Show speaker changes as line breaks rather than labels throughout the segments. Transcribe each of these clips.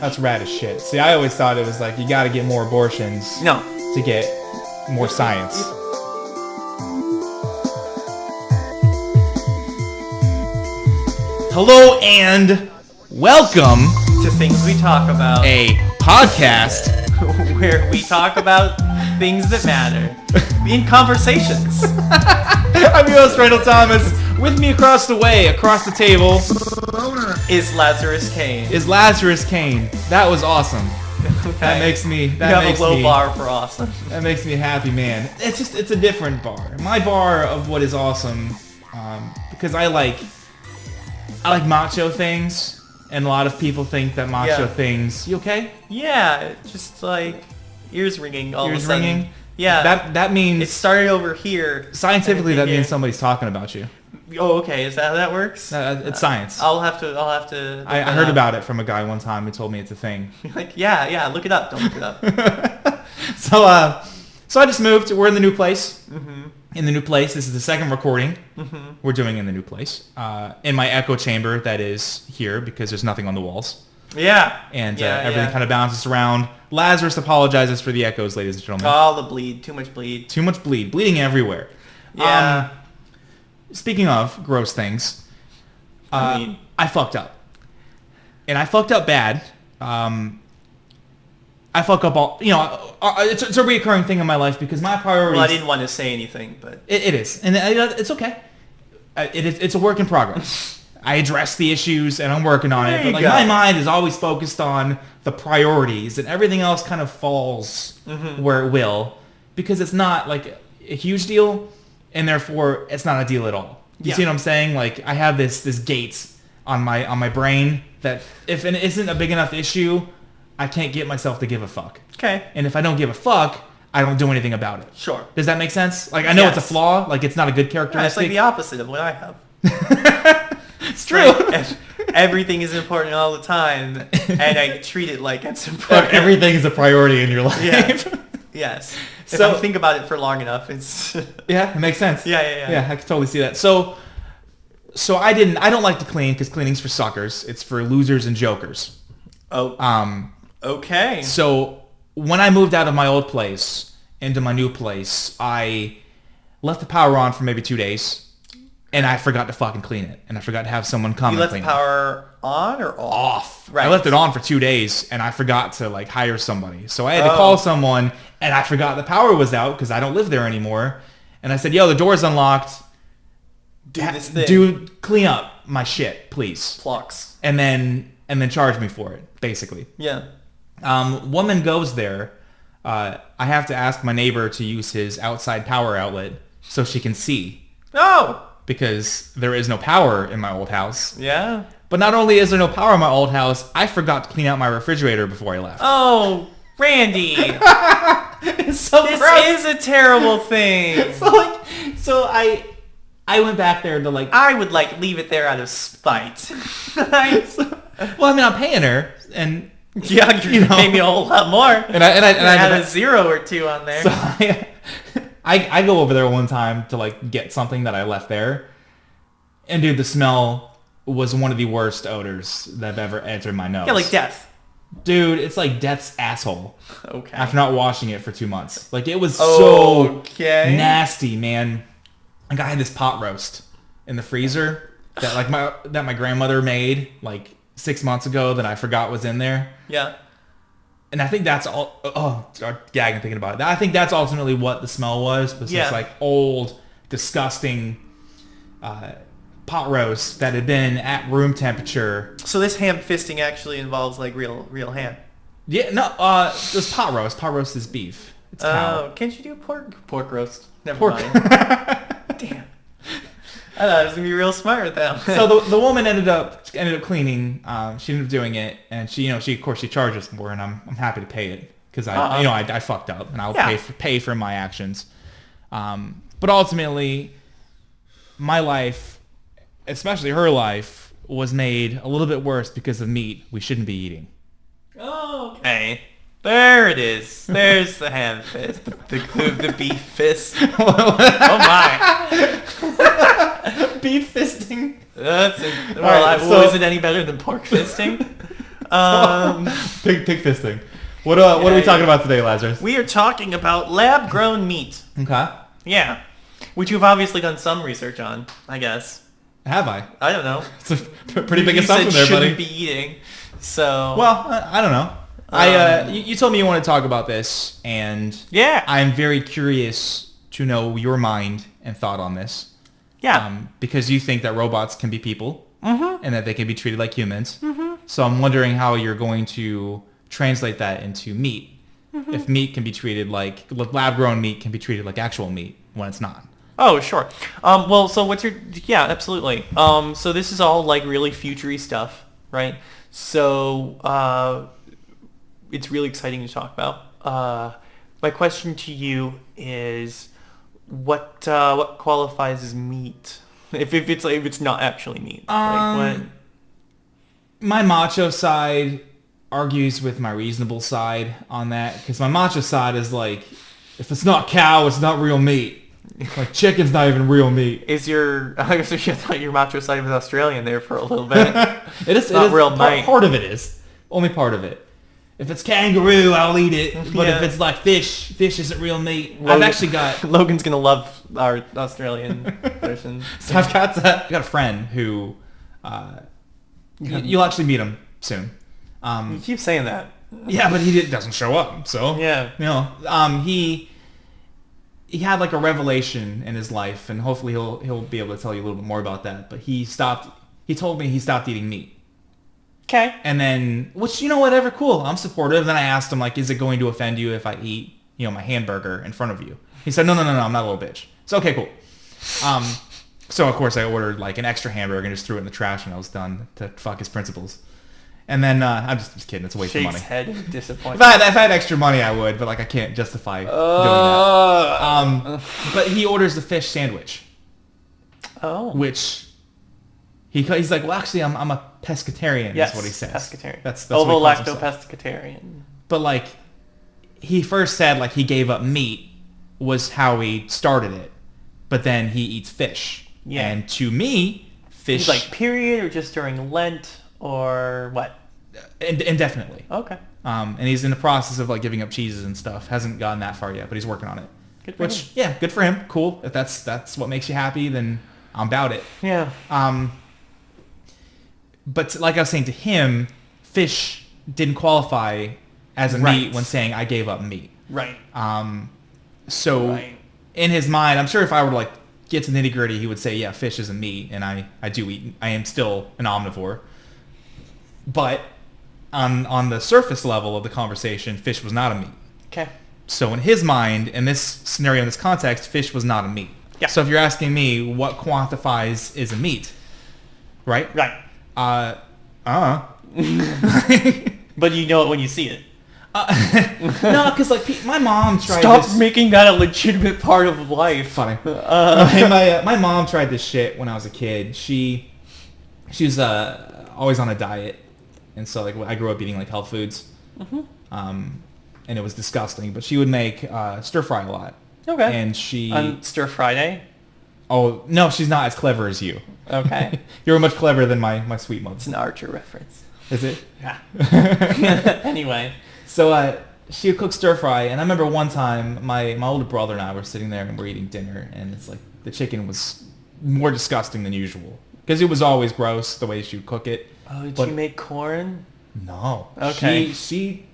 That's rad as shit. See, I always thought it was like you got to get more abortions.
No.
To get more science. Hello and welcome
to Things We Talk About,
a podcast
where we talk about things that matter in conversations.
I'm your host, Randall Thomas. With me across the way, across the table,
is Lazarus Kane.
That was awesome.
Okay.
That makes me.
You have a low bar for awesome.
That makes me happy, man. It's a different bar. My bar of what is awesome, because I like macho things, and a lot of people think that macho things. You okay?
Yeah, just like ears ringing all of a
Ears
sudden.
ringing.
Yeah.
That means
it started over here.
Scientifically, that means somebody's talking about you.
Oh, okay. Is that how that works?
It's science.
I'll have to.
I heard about it from a guy one time who told me it's a thing.
Like, yeah, look it up. Don't look it up.
So I just moved. We're in the new place.
Mm-hmm.
In the new place. This is the second recording
mm-hmm.
we're doing in the new place. In my echo chamber that is here because there's nothing on the walls.
Yeah.
And everything kind of bounces around. Lazarus apologizes for the echoes, ladies and gentlemen.
Oh, the bleed. Too much bleed.
Too much bleed. Bleeding everywhere.
Yeah.
Speaking of gross things, I fucked up. And I fucked up bad. I fuck up all, it's a reoccurring thing in my life because my priorities...
Well, I didn't want to say anything, but...
It is. And it's okay. It's a work in progress. I address the issues and I'm working on it. But my mind is always focused on the priorities and everything else kind of falls where it will because it's not like a huge deal and therefore it's not a deal at all. You see what I'm saying? Like I have this gate on my brain that if it isn't a big enough issue, I can't get myself to give a fuck. Okay. And if I don't give a fuck, I don't do anything about it.
Sure.
Does that make sense? Like I know it's a flaw, like it's not a good characteristic.
Yeah, it's like the opposite of what I have.
It's true.
Like, everything is important all the time, and I treat it like it's important.
Everything is a priority in your life.
Yeah. Yes.
So
if I think about it for long enough, it's...
Yeah, it makes sense.
Yeah.
Yeah, I can totally see that. So I don't like to clean because cleaning's for suckers. It's for losers and jokers.
Oh. Okay.
So when I moved out of my old place into my new place, I left the power on for maybe 2 days. And I forgot to fucking clean it. And I forgot to have someone come and clean it.
You left the power on or off?
Right. I left it on for 2 days and I forgot to like hire somebody. So I had to call someone and I forgot the power was out because I don't live there anymore. And I said, yo, the door's unlocked.
Do this thing.
Dude, clean up my shit, please.
Plucks.
And then charge me for it, basically.
Yeah.
Woman goes there. I have to ask my neighbor to use his outside power outlet so she can see.
Oh!
Because there is no power in my old house.
Yeah.
But not only is there no power in my old house, I forgot to clean out my refrigerator before I left.
Oh, Randy.
It's so
this
gross.
Is a terrible thing.
So I went back there to like...
I would like leave it there out of spite.
Well, I mean, I'm paying her and...
Yeah, you're paying me a whole lot more. And I had a 0 or 2 on there.
So I go over there one time to like get something that I left there, and dude, the smell was one of the worst odors that I've ever entered my nose.
Yeah, like death.
Dude, it's like death's asshole.
Okay.
After not washing it for 2 months, like it was so nasty, man. Like I had this pot roast in the freezer that my grandmother made like 6 months ago that I forgot was in there.
Yeah.
And I think that's all... Oh, start gagging thinking about it. I think that's ultimately what the smell was. Was this like old, disgusting pot roast that had been at room temperature.
So this ham fisting actually involves like real ham.
Yeah, no. It was pot roast. Pot roast is beef. It's cow.
Oh, can't you do pork roast? Never mind. Damn. I thought I was gonna be real smart with that.
So the woman ended up cleaning. She ended up doing it, and she of course she charges more, and I'm happy to pay it because I fucked up, and I'll pay for my actions. But ultimately, my life, especially her life, was made a little bit worse because of meat we shouldn't be eating.
Oh, okay. There it is. There's the ham fist. The beef fist. Oh my.
Beef fisting.
Was it any better than pork fisting?
Pig fisting. What are we talking about today, Lazarus?
We are talking about lab-grown meat.
Okay.
Yeah. Which you've obviously done some research on, I guess.
Have I?
I don't know.
It's a pretty big assumption there, buddy.
You shouldn't be eating, so...
Well, I don't know. You told me you want to talk about this, and
yeah,
I'm very curious to know your mind and thought on this.
Yeah.
Because you think that robots can be people, and that they can be treated like humans.
Mm-hmm.
So I'm wondering how you're going to translate that into meat. Mm-hmm. If meat can be treated like lab-grown meat can be treated like actual meat when it's not.
Oh, sure. Well, so what's your... Yeah, absolutely. So this is all like really futury stuff, right? So it's really exciting to talk about. My question to you is, what qualifies as meat? If it's not actually meat, like what?
My macho side argues with my reasonable side on that, because my macho side is like, if it's not cow, it's not real meat. Like chicken's not even real meat.
I thought your macho side was Australian there for a little bit.
It is
real meat.
Part of it is. Only part of it. If it's kangaroo, I'll eat it. But if it's like fish isn't real meat. I've actually got...
Logan's going to love our Australian version.
So I've got a friend who... you'll actually meet him soon.
You keep saying that.
Yeah, but he doesn't show up. So,
yeah.
You know, he had like a revelation in his life, and hopefully he'll be able to tell you a little bit more about that. But he told me he stopped eating meat.
Okay.
And then, which, you know, whatever, cool. I'm supportive. Then I asked him, like, is it going to offend you if I eat, you know, my hamburger in front of you? He said, no, I'm not a little bitch. So, okay, cool. So, of course, I ordered, like, an extra hamburger and just threw it in the trash when I was done to fuck his principles. And then, I'm just kidding. It's a waste of money.
Shake's head in disappointment.
If I had extra money, I would, but, like, I can't justify doing that. But he orders the fish sandwich.
Oh.
Which... He's like, well, actually, I'm a pescatarian,
yes,
is what he says.
Pescatarian.
That's
Ovo-lacto-pescatarian.
But, like, he first said, like, he gave up meat was how he started it. But then he eats fish. Yeah. And to me, fish...
He's like, period, or just during Lent, or what?
Indefinitely.
Okay.
And he's in the process of, like, giving up cheeses and stuff. Hasn't gotten that far yet, but he's working on it.
Good for him.
Yeah, good for him. Cool. If that's what makes you happy, then I'm about it.
Yeah.
But like I was saying to him, fish didn't qualify as a meat when saying I gave up meat.
Right.
So in his mind, I'm sure if I were to like get to nitty gritty, he would say, yeah, fish is a meat, and I do eat. I am still an omnivore. But on the surface level of the conversation, fish was not a meat.
Okay.
So in his mind, in this scenario, in this context, fish was not a meat.
Yeah.
So if you're asking me what quantifies is a meat, right?
Right.
But
you know it when you see it.
No, because like my mom tried.
Stop making that a legitimate part of life.
Funny. My mom tried this shit when I was a kid. She was always on a diet, and so like I grew up eating like health foods. Mm-hmm. And it was disgusting. But she would make stir fry a lot.
Okay.
And she
on Stir Friday.
Oh no, she's not as clever as you.
Okay.
You're much cleverer than my sweet mother.
It's an Archer reference.
Is it?
Yeah. Anyway.
So she would cook stir fry, and I remember one time my older brother and I were sitting there and we're eating dinner, and it's like the chicken was more disgusting than usual because it was always gross the way she would cook it.
Oh, did she make corn?
No.
Okay.
She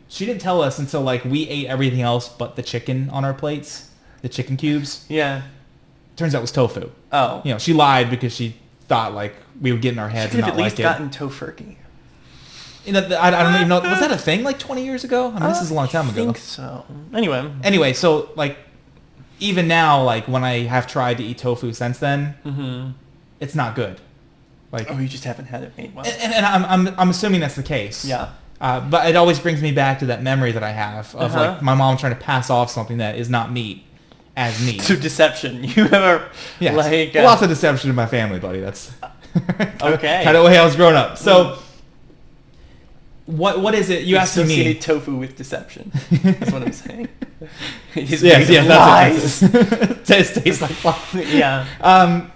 didn't tell us until like we ate everything else but the chicken on our plates, the chicken cubes.
Yeah.
Turns out it was tofu.
Oh.
You know, she lied because she thought like we would get in our heads and not like it.
She could have at least gotten tofurkey.
You know, I don't even know. Was that a thing like 20 years ago? I mean, this is a long time ago.
I think so. Anyway,
so like even now, like when I have tried to eat tofu since then, it's not good. Like,
you just haven't had it made well.
And I'm assuming that's the case.
Yeah.
But it always brings me back to that memory that I have of like my mom trying to pass off something that is not meat as meat.
So deception. You have like
lots of deception in my family, buddy. That's
okay.
Kind of the way I was growing up. So what is it? You asked me.
Associate tofu with deception. That's what I'm saying.
Yes, that's it. Tastes like fun.
Yeah.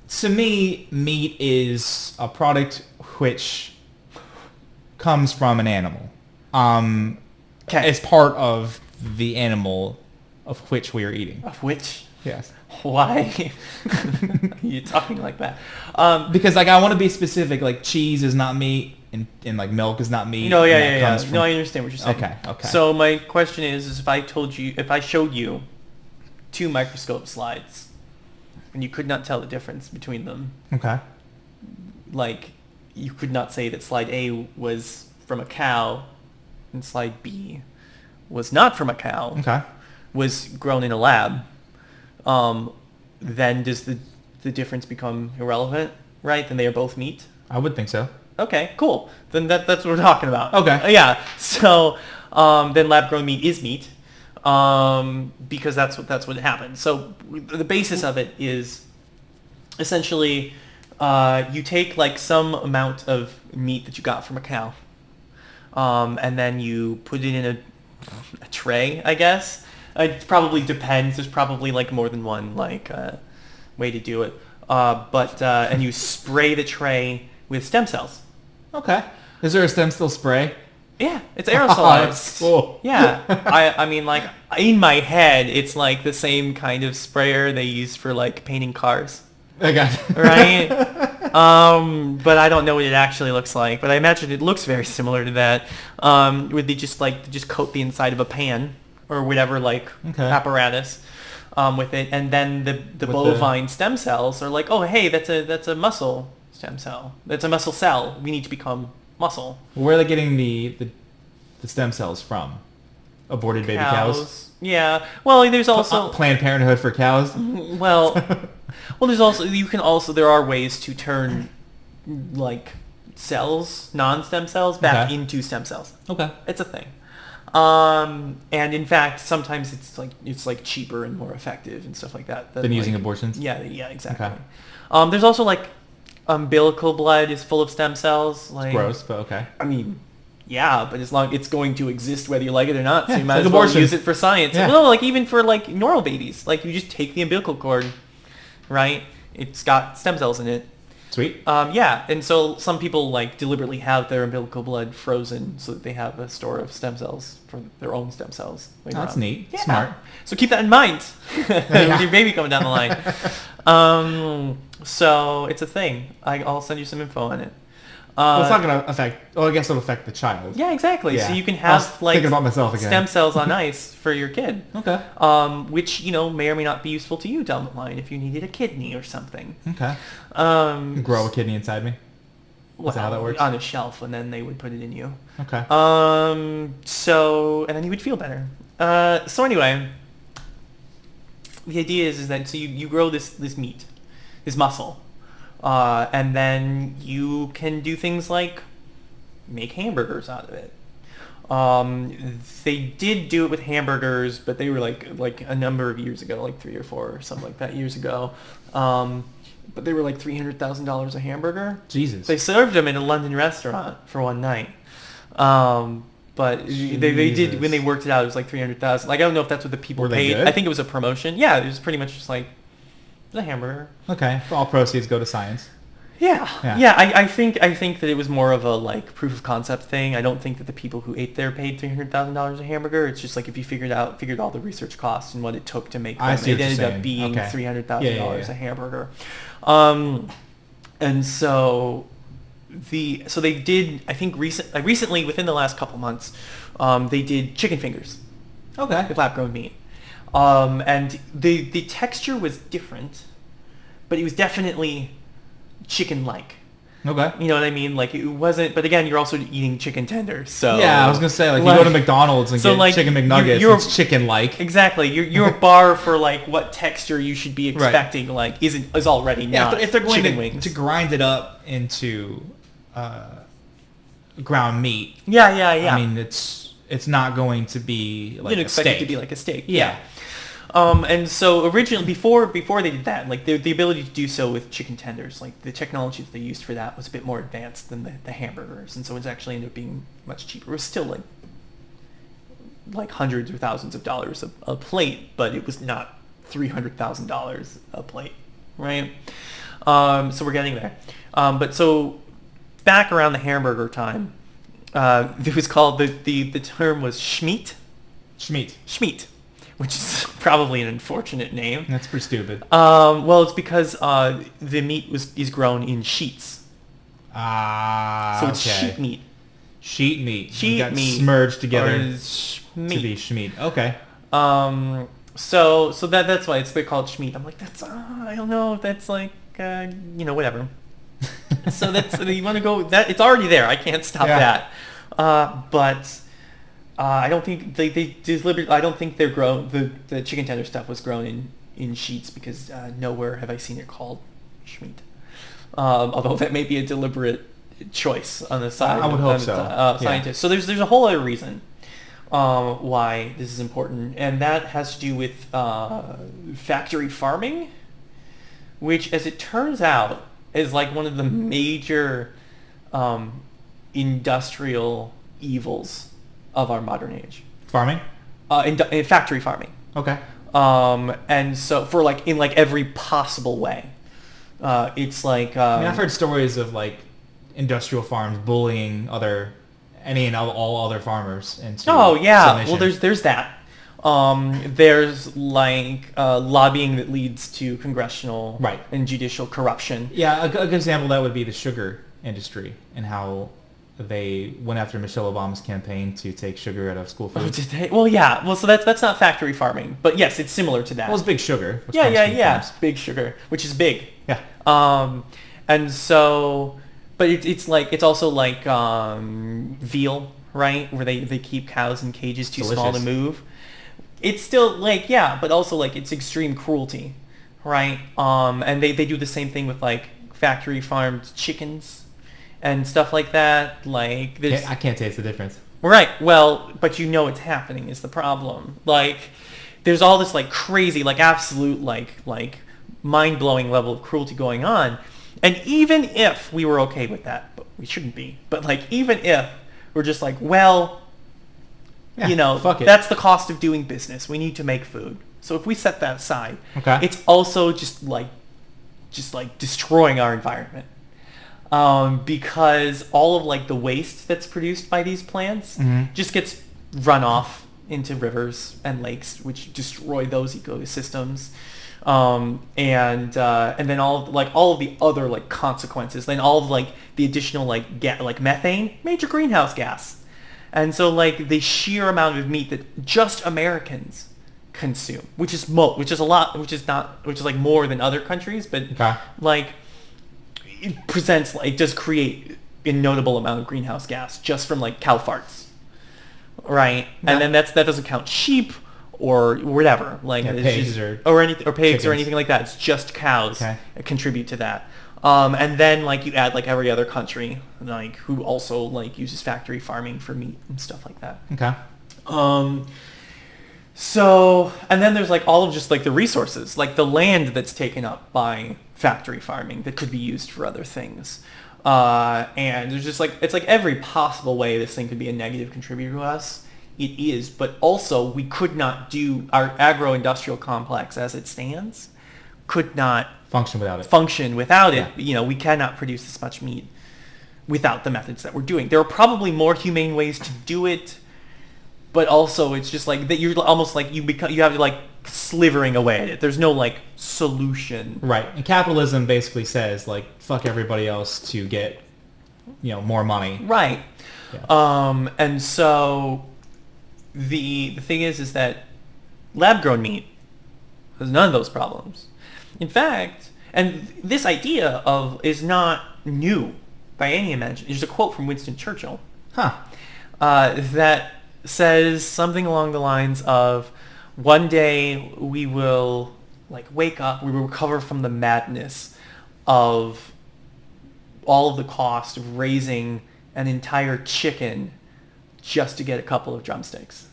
To me, meat is a product which comes from an animal.
Okay.
As part of the animal of which we are eating.
Of which?
Yes.
Why are you talking like that?
Because like I want to be specific. Like cheese is not meat, and like milk is not meat.
No,
and
yeah,
that
yeah, yeah.
comes from-
No, I understand what you're saying.
Okay.
So my question is if I showed you 2 microscope slides, and you could not tell the difference between them,
Okay.
like you could not say that slide A was from a cow, and slide B was not from a cow,
Okay.
was grown in a lab, then does the difference become irrelevant, right? Then they are both meat?
I would think so.
Okay, cool. Then that's what we're talking about.
Okay.
Yeah. So then lab-grown meat is meat, because that's what happens. So the basis of it is essentially you take like some amount of meat that you got from a cow, and then you put it in a tray, I guess. It probably depends. There's probably like more than one like way to do it. And you spray the tray with stem cells.
Okay. Is there a stem cell spray?
Yeah, it's aerosolized.
That's cool.
Yeah, I mean, like in my head, it's like the same kind of sprayer they use for like painting cars,
I got it.
right? But I don't know what it actually looks like. But I imagine it looks very similar to that. Where they just coat the inside of a pan or whatever like apparatus with it, and then the bovine stem cells are like, oh hey, that's a muscle stem cell. That's a muscle cell. We need to become muscle.
Where are they getting the stem cells from? Aborted baby cows?
Yeah. Well, there's also
Planned Parenthood for cows?
well, there's also there are ways to turn like cells, non-stem cells, back into stem cells.
Okay.
It's a thing. And in fact, sometimes it's like cheaper and more effective and stuff like that.
Than using abortions?
Yeah, exactly.
Okay.
There's also like umbilical blood is full of stem cells. Like,
gross, but okay.
I mean, yeah, but as long it's going to exist whether you like it or not, so
Yeah,
you might
like
as well
abortion.
use it for science.
Yeah.
Well, like even for like normal babies, like you just take the umbilical cord, right? It's got stem cells in it.
Sweet.
Yeah, and so some people like deliberately have their umbilical blood frozen so that they have a store of stem cells for their own stem cells.
That's neat.
Yeah.
Smart.
So keep that in mind with your baby coming down the line. So it's a thing. I'll send you some info on it.
Well, it's not going to affect... Well, I guess it'll affect the child.
Yeah, exactly.
Yeah.
So you can
I was
have like
thinking about myself again.
stem cells on ice for your kid.
Okay.
Which may or may not be useful to you down the line if you needed a kidney or something.
Okay.
Um,
Grow a kidney inside me? Is that how that works?
On a shelf, and then they would put it in you.
Okay.
So, and then you would feel better. So anyway, the idea is that so you grow this meat, this muscle, and then you can do things like make hamburgers out of it. They did do it with hamburgers, but they were like a number of years ago, like 3 or 4 or something like that years ago. But they were like $300,000 a hamburger.
Jesus.
They served them in a London restaurant for one night. But they did, when they worked it out, it was like 300,000. Like, I don't know if that's what the people
Were they
paid.
good?
I think it was a promotion. Yeah, it was pretty much just like a hamburger.
Okay. All proceeds go to science.
Yeah. I think that it was more of a like proof of concept thing. I don't think that the people who ate there paid $300,000 a hamburger. It's just like if you figured all the research costs and what it took to make them, it ended up being $300,000 a hamburger. And so they did. I think recently within the last couple months, they did chicken fingers.
Okay.
With lab-grown meat. And the texture was different, but it was definitely chicken-like.
Okay.
You know what I mean? Like it wasn't, but again, you're also eating chicken tenders. So
yeah, I was gonna say like you go to McDonald's and get chicken McNuggets. It's chicken-like.
Exactly. Your bar for like what texture you should be expecting like is already not.
If they're going
chicken wings.
to grind it up into ground meat.
Yeah.
I mean, it's not going to be like
you didn't
a
expect
steak.
it to be like a steak.
Yeah.
And so originally, before they did that, like the ability to do so with chicken tenders, like the technology that they used for that was a bit more advanced than the hamburgers, and so it actually ended up being much cheaper. It was still like hundreds or thousands of dollars a plate, but it was not $300,000 a plate, right? So we're getting there. But so back around the hamburger time, It was called, the term was Schmeat.
Schmeat.
Which is probably an unfortunate name.
That's pretty stupid.
Well, it's because the meat is grown in sheets. So it's sheet meat.
Sheet meat.
Sheet meat.
Merged together to
schmeat.
be schmeat. Okay.
So that's why it's called schmeat. I'm like, that's I don't know if that's like whatever. So that's you want to go that it's already there. I can't stop that. But I don't think they deliberately. I don't think they're grown. The chicken tender stuff was grown in sheets because nowhere have I seen it called schmeat. Although that may be a deliberate choice on the side.
I would hope so.
Scientists. So there's a whole other reason why this is important, and that has to do with factory farming, which, as it turns out, is like one of the major industrial evils of our modern age.
Farming?
In factory farming.
Okay.
And so for like in like every possible way, it's like.
I've heard stories of like industrial farms bullying any and all other farmers into submission.
Well, there's that. There's like lobbying that leads to congressional and judicial corruption.
Yeah, a good example of that would be the sugar industry and how they went after Michelle Obama's campaign to take sugar out of school food.
Oh, did they? Well, yeah. Well, so that's not factory farming, but yes, it's similar to that.
Well, it's big sugar.
Yeah. Big sugar, which is big.
Yeah.
And so, but it's like it's also like veal, right? Where they keep cows in cages too small to move. It's still like but also like it's extreme cruelty, right? And they do the same thing with like factory farmed chickens and stuff like that. Like
I can't taste the difference.
Right. Well, but it's happening is the problem. Like there's all this like crazy, like absolute like mind-blowing level of cruelty going on. And even if we were okay with that, but we shouldn't be. But like even if we're just like, well,
fuck it.
That's the cost of doing business. We need to make food. So if we set that aside, it's also just like destroying our environment. Because all of like the waste that's produced by these plants just gets run off into rivers and lakes, which destroy those ecosystems. And then all of the other like consequences, then all of like the additional like methane, major greenhouse gas. And so like the sheer amount of meat that just Americans consume, which is a lot, which is like more than other countries, but like it does create a notable amount of greenhouse gas just from like cow farts, right? Yeah. And then that doesn't count sheep or whatever, like
pigs
pigs or anything like that. It's just cows that contribute to that. And then like you add like every other country like who also like uses factory farming for meat and stuff like that.
Okay.
So, and then there's like all of just like the resources, like the land that's taken up by factory farming that could be used for other things. And there's just like, it's like every possible way this thing could be a negative contributor to us. It is, but also we could not do our agro-industrial complex as it stands, could not
function without it.
Yeah. We cannot produce this much meat without the methods that we're doing. There are probably more humane ways to do it, but also it's just like that you're almost like you have to like slivering away at it. There's no like solution.
Right. And capitalism basically says like fuck everybody else to get more money.
Right. Yeah. And so the thing is that lab grown meat has none of those problems. In fact, and this idea is not new by any imagination. There's a quote from Winston Churchill that says something along the lines of, one day we will like wake up, we will recover from the madness of all of the cost of raising an entire chicken just to get a couple of drumsticks.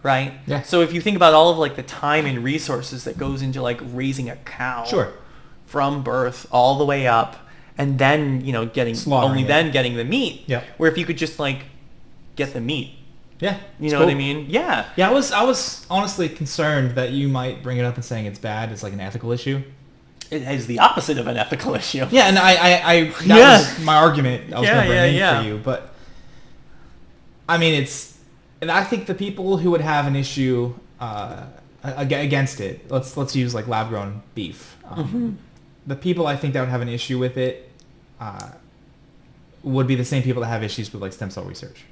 Right?
Yeah.
So if you think about all of like the time and resources that goes into like raising a cow from birth all the way up, and then getting the meat.
Yeah.
Where if you could just like get the meat.
Yeah.
You know what I mean? Yeah.
Yeah. I was honestly concerned that you might bring it up and saying it's bad. It's like an ethical issue.
It is the opposite of an ethical issue.
Yeah, and that was my argument. I was going to bring in for you, but I mean, and I think the people who would have an issue against it, let's use like lab-grown beef. The people I think that would have an issue with it would be the same people that have issues with like stem cell research.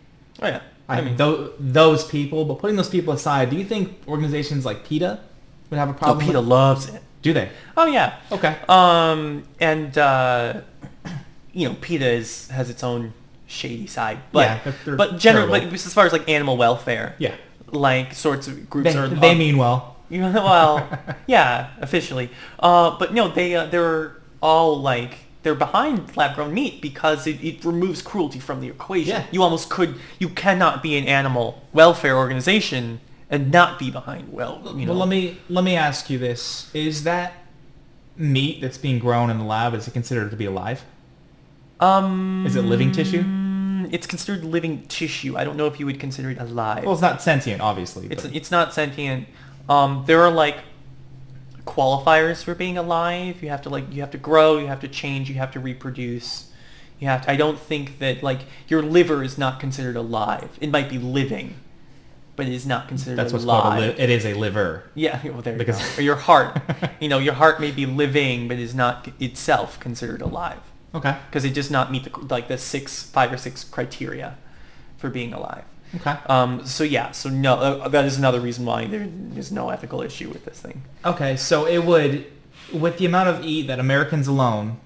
Oh yeah.
I mean, those people, but putting those people aside, do you think organizations like PETA would have a problem?
PETA loves it.
Do they?
Oh yeah.
Okay.
PETA has its own shady side, but
they're
generally,
terrible.
as far as like animal welfare,
Yeah.
like sorts of groups
They mean well.
Well, yeah, officially. But no, they're all like they're behind lab-grown meat because it removes cruelty from the equation.
Yeah.
You cannot be an animal welfare organization and not be behind
Well, let me ask you this: is that meat that's being grown in the lab, is it considered to be alive? Is it living tissue?
It's considered living tissue. I don't know if you would consider it alive.
Well, it's not sentient, obviously.
It's not sentient. There are like qualifiers for being alive. You have to grow, you have to change, you have to reproduce. I don't think that like your liver is not considered alive. It might be living, but it is not considered alive.
That's what's called it is a liver.
Yeah, well there you go. Or your heart. Your heart may be living, but is not itself considered alive.
Okay.
Because it does not meet the 5 or 6 criteria for being alive.
Okay.
So no, that is another reason why there is no ethical issue with this thing.
Okay, so it would, with the amount of meat that Americans alone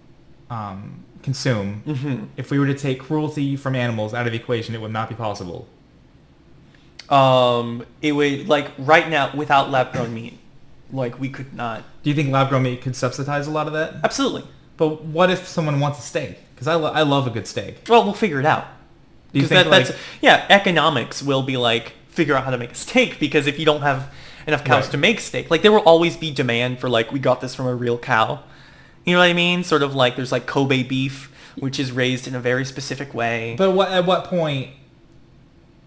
consume, if we were to take cruelty from animals out of the equation, it would not be possible.
It would, like, right now, without lab-grown meat, like, we could not.
Do you think lab-grown meat could subsidize a lot of that?
Absolutely.
But what if someone wants a steak? Because I love a good steak.
Well, we'll figure it out.
Do you think
economics will be like, figure out how to make a steak, because if you don't have enough cows to make steak, like, there will always be demand for, like, we got this from a real cow. You know what I mean? Sort of like there's like Kobe beef, which is raised in a very specific way.
But at what point,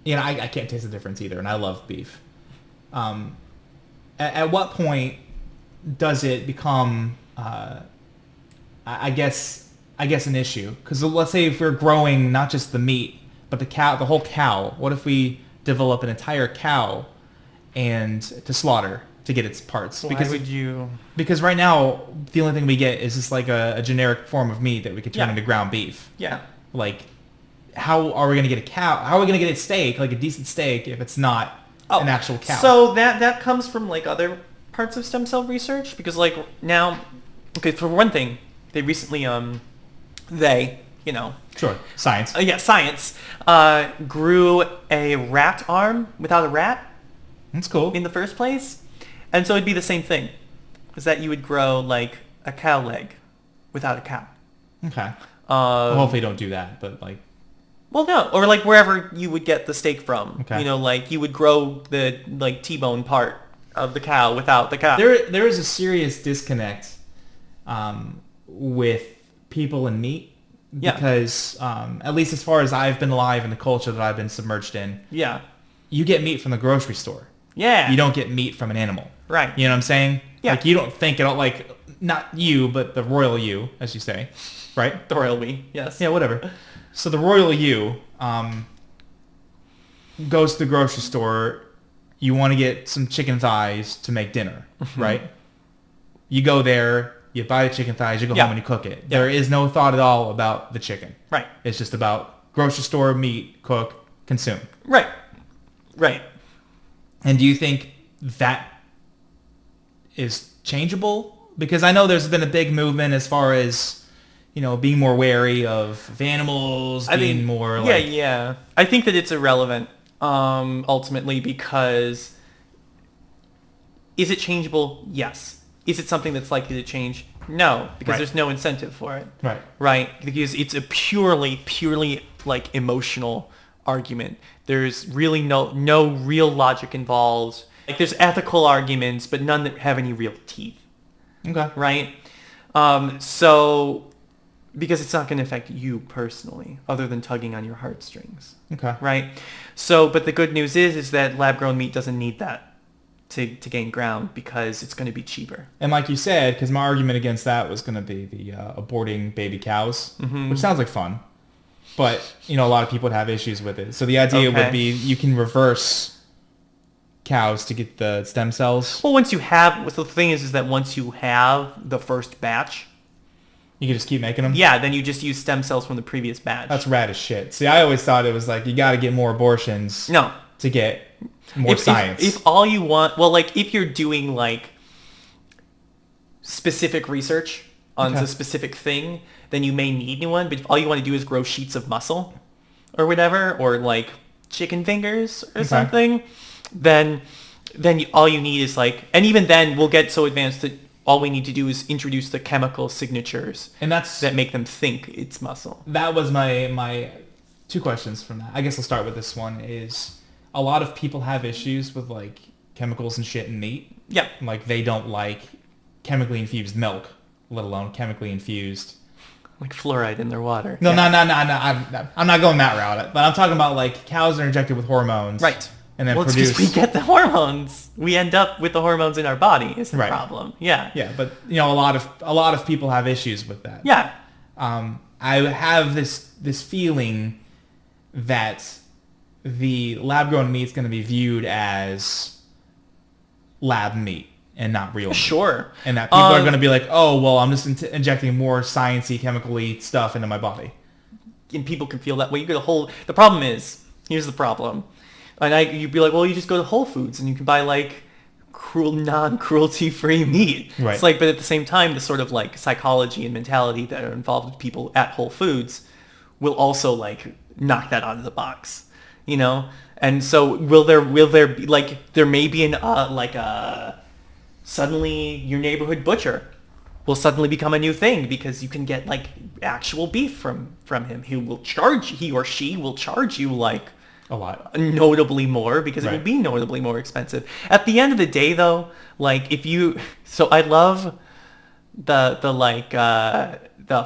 I can't taste the difference either, and I love beef. At what point does it become, I guess an issue? Because let's say if we're growing not just the meat, but the whole cow. What if we develop an entire cow and to slaughter to get its parts?
Why would you?
Because right now the only thing we get is just like a generic form of meat that we could turn into ground beef.
Yeah.
Like, how are we going to get a cow? How are we going to get a steak, like a decent steak, if it's not an actual cow?
So that comes from like other parts of stem cell research, because like now, okay, for one thing, they recently
Sure. Science.
Science grew a rat arm without a rat.
That's cool.
In the first place. And so it'd be the same thing. Is that you would grow like a cow leg without a cow.
Okay. Well, hopefully you don't do that, but like...
Well, no. Or like wherever you would get the steak from.
Okay.
Like you would grow the like T-bone part of the cow without the cow.
There is a serious disconnect with people and meat.
Yeah.
Because at least as far as I've been alive in the culture that I've been submerged in, you get meat from the grocery store.
Yeah.
You don't get meat from an animal.
Right.
You know what I'm saying?
Yeah.
Like, you don't think it all, like, not you, but the royal you, as you say, right?
The royal we, yes.
Yeah, whatever. So the royal you goes to the grocery store. You want to get some chicken thighs to make dinner, right? You go there. You buy the chicken thighs, you go home and you cook it. There is no thought at all about the chicken.
Right.
It's just about grocery store, meat, cook, consume.
Right. Right.
And do you think that is changeable? Because I know there's been a big movement as far as, being more wary of animals, more like...
Yeah. I think that it's irrelevant, ultimately, because is it changeable? Yes. Is it something that's likely to change? No, because there's no incentive for it.
Right.
Right? Because it's a purely like emotional argument. There's really no real logic involved. Like there's ethical arguments, but none that have any real teeth.
Okay.
Right? So because it's not going to affect you personally, other than tugging on your heartstrings.
Okay.
Right? So, but the good news is that lab-grown meat doesn't need that to gain ground, because it's going to be cheaper.
And like you said, because my argument against that was going to be the aborting baby cows, which sounds like fun. but a lot of people would have issues with it. So the idea would be you can reverse cows to get the stem cells.
Well, so the thing is that once you have the first batch,
you can just keep making them?
Yeah, then you just use stem cells from the previous batch.
That's rad as shit. See, I always thought it was like you got to get more abortions to get more science.
If all you want, if you're doing specific research on a specific thing, then you may need one. But if all you want to do is grow sheets of muscle or whatever, or chicken fingers or something, then all you need is and even then we'll get so advanced that all we need to do is introduce the chemical signatures that make them think it's muscle.
That was my 2 questions from that. I guess I'll start with this one. Is a lot of people have issues with chemicals and shit in meat.
Yeah.
They don't like chemically infused milk, let alone chemically infused.
Like fluoride in their water.
No. I'm not going that route. But I'm talking about cows are injected with hormones.
Right.
And then
it's because we get the hormones. We end up with the hormones in our body is the problem. Yeah.
Yeah, but a lot of people have issues with that.
Yeah.
I have this feeling that the lab-grown meat is going to be viewed as lab meat and not real meat.
Sure.
And that people are going to be like, oh, well, I'm just injecting more sciencey, chemical-y stuff into my body.
And people can feel that way. The problem is, here's the problem. And you'd be like, well, you just go to Whole Foods and you can buy non-cruelty-free meat.
Right.
It's but at the same time, the sort of psychology and mentality that are involved with people at Whole Foods will also knock that out of the box, And so will there be there may be suddenly your neighborhood butcher will suddenly become a new thing because you can get actual beef from him. He or she will charge you
a lot.
Notably more because it will be notably more expensive. At the end of the day though, I love the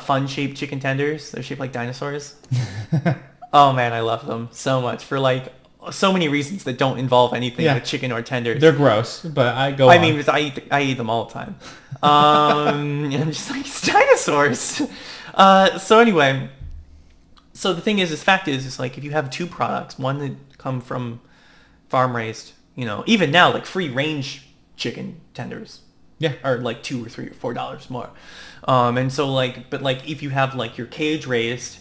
fun shaped chicken tenders. They're shaped like dinosaurs. Oh man, I love them so much for so many reasons that don't involve anything with chicken or tenders.
They're gross, but I
mean, I eat them all the time. And I'm just it's dinosaurs. So anyway, so the thing is, fact is if you have 2 products, one that come from farm raised, even now free range chicken tenders, are $2 or $3 or $4 more. And so but if you have your cage raised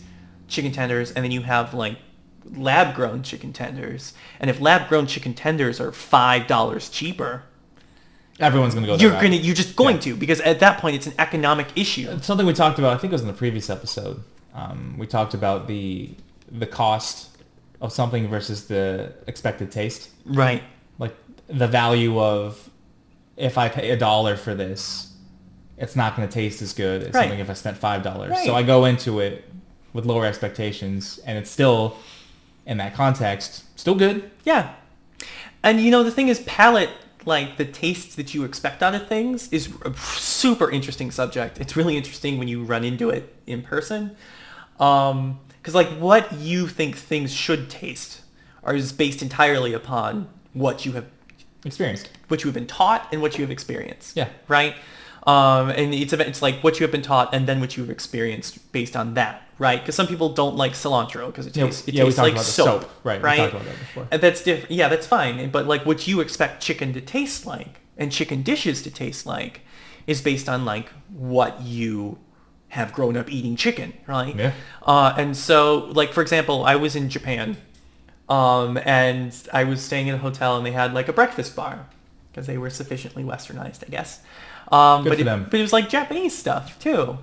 chicken tenders and then you have lab grown chicken tenders, and if lab grown chicken tenders are $5 cheaper,
everyone's going to go there.
You're just going to, because at that point it's an economic issue.
It's something we talked about, I think it was in the previous episode. We talked about the cost of something versus the expected taste.
Right.
The value of, if I pay $1 for this, it's not going to taste as good as something if I spent $5.
Right.
So I go into it with lower expectations, and it's still, in that context, still good.
Yeah. And the thing is, palate, the taste that you expect out of things is a super interesting subject. It's really interesting when you run into it in person. Because what you think things should taste is based entirely upon what you have
experienced,
what you have been taught, and what you have experienced.
Yeah.
Right? And it's what you have been taught and then what you have experienced based on that, right? Because some people don't like cilantro because it tastes like soap.
Right.
We
talked about that before.
And that's different. Yeah, that's fine. But what you expect chicken to taste like and chicken dishes to taste like is based on what you have grown up eating chicken, right?
Yeah.
And so for example, I was in Japan, and I was staying in a hotel and they had a breakfast bar because they were sufficiently westernized, I guess.
Good for them.
But it was Japanese stuff too,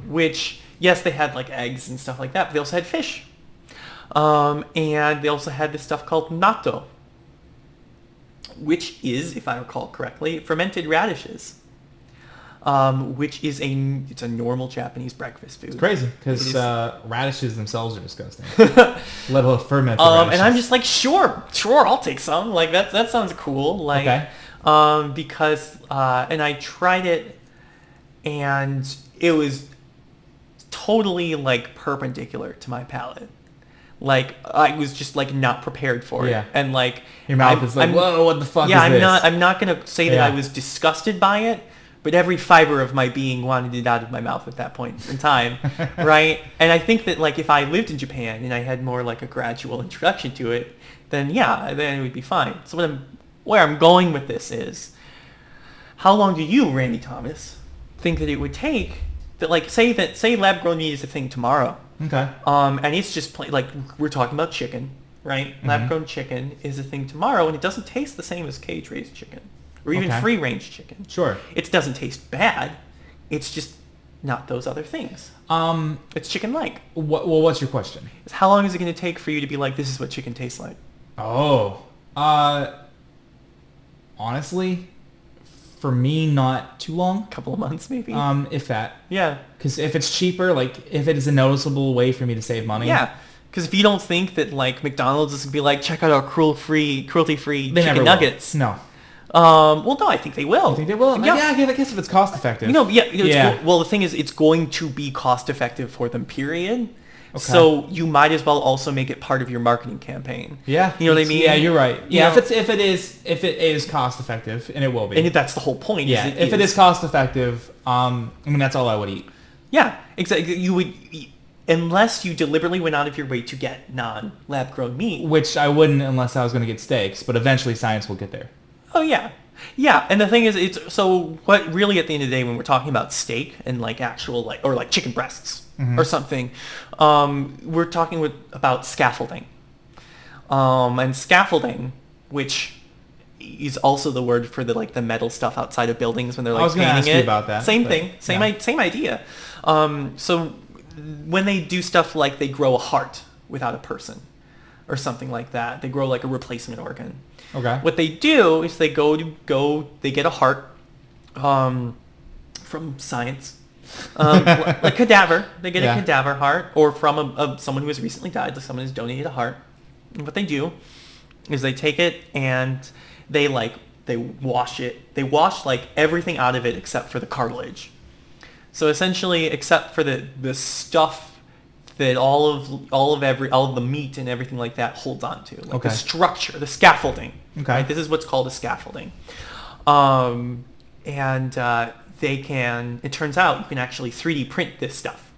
which yes, they had eggs and stuff like that, but they also had fish, and they also had this stuff called natto, which is, if I recall correctly, fermented radishes, which is it's a normal Japanese breakfast food.
It's crazy because radishes themselves are disgusting. Let alone fermented radishes.
And I'm just sure, I'll take some. That sounds cool.
Okay.
Because and I tried it, and it was totally perpendicular to my palate. I was just not prepared for it, and
your mouth is whoa, what the fuck is this?
I'm not gonna say that I was disgusted by it, but every fiber of my being wanted it out of my mouth at that point in time, right? And I think that like if I lived in Japan and I had more like a gradual introduction to it, then yeah, then it would be fine. So where I'm going with this is, how long do you, Randy Thomas, think that it would take that like say lab-grown meat is a thing tomorrow?
Okay.
And it's just like we're talking about chicken, right? Mm-hmm. Lab-grown chicken is a thing tomorrow, and it doesn't taste the same as cage-raised chicken. Or even free-range chicken.
Sure.
It doesn't taste bad. It's just not those other things. It's chicken-like.
What's your question?
How long is it going to take for you to be like, this is what chicken tastes like?
Oh. Honestly, for me, not too long.
A couple of months, maybe.
If that.
Yeah.
Because if it's cheaper, like, if it is a noticeable way for me to save money.
Yeah. Because if you don't think that, like, McDonald's is going to be like, check out our cruelty-free chicken nuggets.
No.
Well, no, I think they will.
You think they will?
Yeah,
I guess if it's cost effective.
Well, the thing is, it's going to be cost effective for them, period. Okay. So you might as well also make it part of your marketing campaign.
Yeah.
You know what I mean?
Yeah, you're right. Yeah, if it is cost effective, and it will be.
And that's the whole point.
Yeah, if it is cost effective, I mean, that's all I would eat.
Yeah, exactly. You would eat, unless you deliberately went out of your way to get non-lab grown meat.
Which I wouldn't unless I was going to get steaks, but eventually science will get there.
Oh, yeah. Yeah, and the thing is, what really at the end of the day when we're talking about steak and like actual or like chicken breasts or something, we're talking about scaffolding. And scaffolding, which is also the word for the metal stuff outside of buildings when they're like painting it. I was going to ask you about that. Same thing, same idea. So when they do stuff like they grow a heart without a person or something like that, they grow like a replacement organ.
Okay.
What they do is they they get a heart from science, a cadaver. They get a cadaver heart, or from someone who has recently died, like someone who's donated a heart. And what they do is they take it and they wash it. They wash like everything out of it except for the cartilage. So essentially, except for the stuff that all of the meat and everything like that holds on to, like the structure, the scaffolding.
Okay.
Right? This is what's called a scaffolding. And it turns out you can actually 3D print this stuff.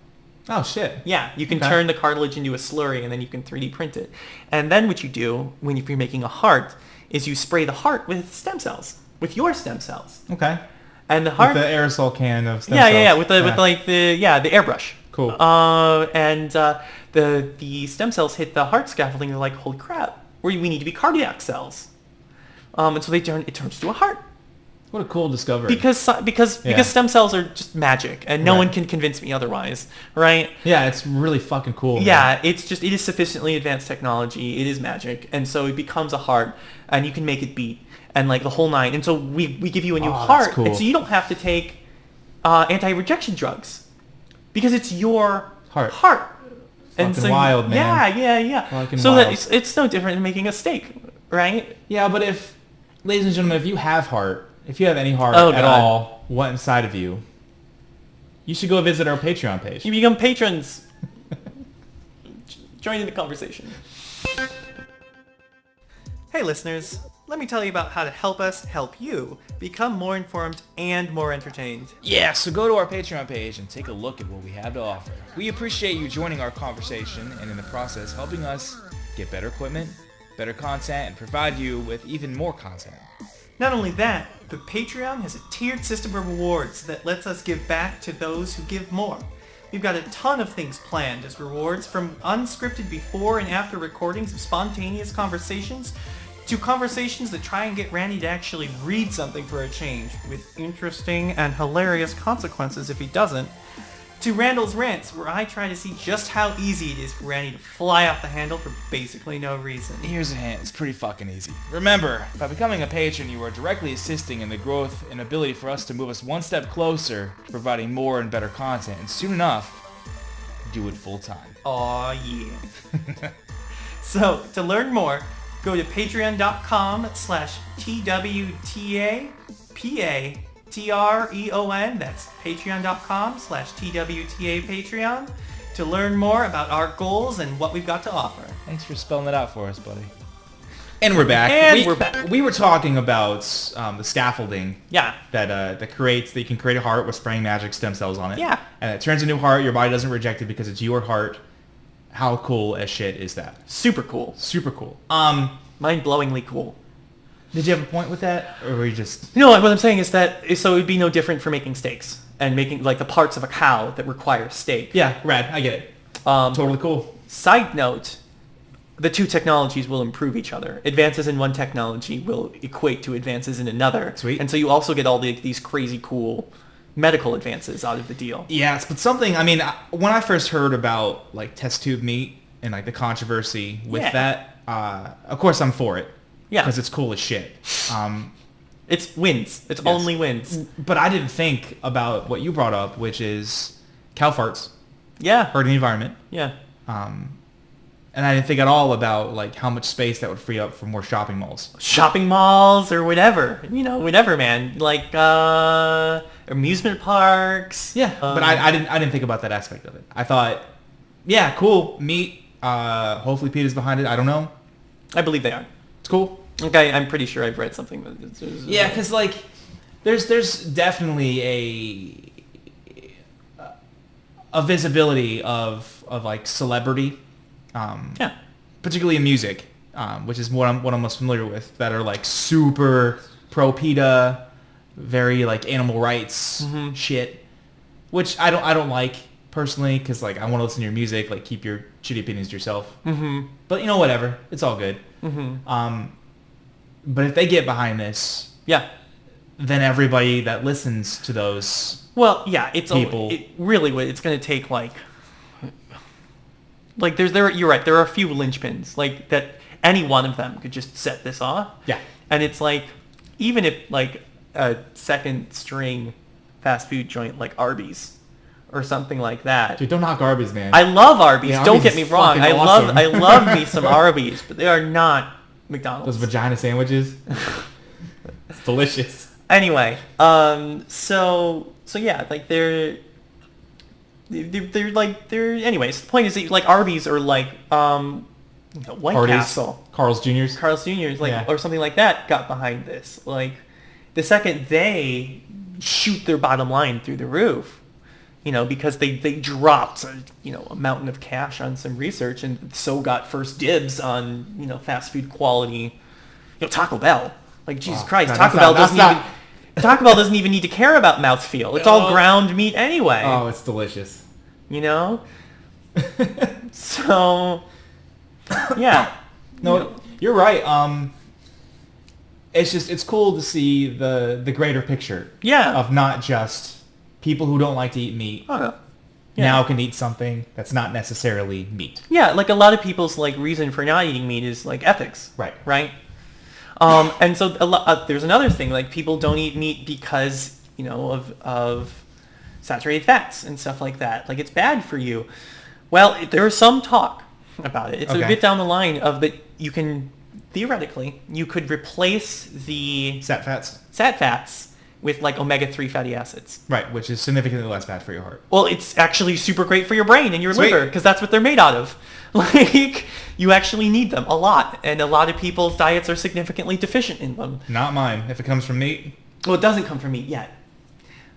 Oh, shit.
Yeah, you can turn the cartilage into a slurry and then you can 3D print it. And then what you do if you're making a heart is you spray the heart with stem cells, with your stem cells.
Okay.
And the heart...
With the aerosol can of stem cells.
Yeah, with the airbrush.
Cool.
And the stem cells hit the heart scaffolding. They're like, holy crap, we need to be cardiac cells. And so it turns to a heart.
What a cool discovery.
Because stem cells are just magic, and no one can convince me otherwise, right?
Yeah, it's really fucking cool.
Yeah, it is sufficiently advanced technology. It is magic, and so it becomes a heart, and you can make it beat, and like the whole nine. And so we give you a new heart,
cool.
and so you don't have to take anti-rejection drugs. Because it's your heart.
And so wild, man.
Yeah.
Fucking
so
wild.
that it's no different than making a steak, right?
Yeah, but ladies and gentlemen, if you have any heart at all, what inside of you, you should go visit our Patreon page.
You become patrons. Join in the conversation. Hey listeners, let me tell you about how to help us help you become more informed and more entertained.
Yeah, so go to our Patreon page and take a look at what we have to offer. We appreciate you joining our conversation and in the process helping us get better equipment, better content, and provide you with even more content.
Not only that, the Patreon has a tiered system of rewards that lets us give back to those who give more. We've got a ton of things planned as rewards, from unscripted before and after recordings of spontaneous conversations to conversations that try and get Randy to actually read something for a change, with interesting and hilarious consequences if he doesn't, to Randall's Rants, where I try to see just how easy it is for Randy to fly off the handle for basically no reason.
Here's a hint, it's pretty fucking easy. Remember, by becoming a patron, you are directly assisting in the growth and ability for us to move us one step closer to providing more and better content, and soon enough, do it full time.
Aw, yeah. So, to learn more, go to patreon.com/TWTAPATREON. That's patreon.com/TWTAPatreon to learn more about our goals and what we've got to offer.
Thanks for spelling it out for us, buddy. And we're back.
We're back.
We were talking about the scaffolding.
Yeah.
That you can create a heart with spraying magic stem cells on it.
Yeah.
And it turns into a heart. Your body doesn't reject it because it's your heart. How cool as shit is that?
Super cool.
Super cool.
Mind-blowingly cool.
Did you have a point with that, or were you just?
No, what I'm saying is that so it would be no different for making steaks and making like the parts of a cow that require steak.
Yeah, rad. I get it. Totally cool.
Side note, the two technologies will improve each other. Advances in one technology will equate to advances in another.
Sweet.
And so you also get all these crazy cool medical advances out of the deal.
Yes, but something, I mean, when I first heard about like test tube meat and like the controversy with that, of course I'm for it. Yeah. Because it's cool as shit.
It's wins. It's only wins.
But I didn't think about what you brought up, which is cow farts.
Yeah.
Hurting the environment.
Yeah.
And I didn't think at all about like how much space that would free up for more shopping malls.
Shopping malls or whatever. Whatever, man. Like amusement parks.
Yeah. But I didn't think about that aspect of it. I thought, yeah, cool, meat. Hopefully PETA's behind it. I don't know.
I believe they are.
It's cool.
Okay, I'm pretty sure I've read something that
yeah, because like there's definitely a visibility of like celebrity, particularly in music, which is what I'm most familiar with, that are like super pro PETA, very like animal rights shit, which I don't like personally, because like I want to listen to your music, like keep your shitty opinions to yourself. But whatever, it's all good. But if they get behind this, then everybody that listens to those,
it's
people,
it's going to take like you're right. There are a few linchpins like that. Any one of them could just set this off. Yeah, and it's like even if like a second string fast food joint like Arby's or something like that.
Dude, don't knock Arby's, man.
I love Arby's.
Yeah,
Don't
Arby's
get me wrong.
awesome.
I love me some Arby's, but they are not McDonald's.
Those vagina sandwiches. It's delicious.
Anyway, so yeah, like they're anyways, the point is that like Arby's or like White
Hardee's,
Castle,
Carl's Jr.'s,
or something like that got behind this. Like the second they shoot their bottom line through the roof, because they dropped a mountain of cash on some research and so got first dibs on fast food quality. Taco Bell, like Jesus Christ,
God,
Taco Bell doesn't even need to care about mouthfeel. It's all ground meat anyway.
Oh, it's delicious.
So yeah.
No, you're right. It's cool to see the greater picture.
Yeah.
Of not just people who don't like to eat meat.
Oh,
now can eat something that's not necessarily meat.
Yeah, like a lot of people's like reason for not eating meat is like ethics. Right. And so there's another thing, like people don't eat meat because of saturated fats and stuff like that. Like it's bad for you. Well, there is some talk about it. It's a bit down the line of that you can theoretically you could replace the
sat fats
with like omega-3 fatty acids.
Right, which is significantly less bad for your heart.
Well, it's actually super great for your brain and your
Sweet.
liver because that's what they're made out of. Like, you actually need them a lot, and a lot of people's diets are significantly deficient in them.
Not mine. If it comes from meat.
Well, it doesn't come from meat yet,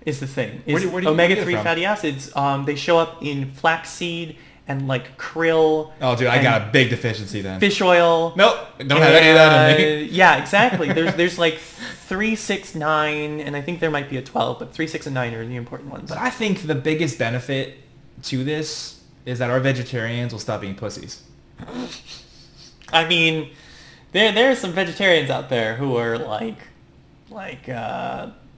is the thing.
Where do you
omega-3 fatty acids, they show up in flaxseed and like krill.
Oh, dude, I got a big deficiency then.
Fish oil.
Nope, don't have any of that in me.
Yeah, exactly. There's like 3, 6, 9, and I think there might be a 12, but 3, 6, and 9 are the important ones.
But I think the biggest benefit to this is that our vegetarians will stop being pussies.
I mean, there are some vegetarians out there who are like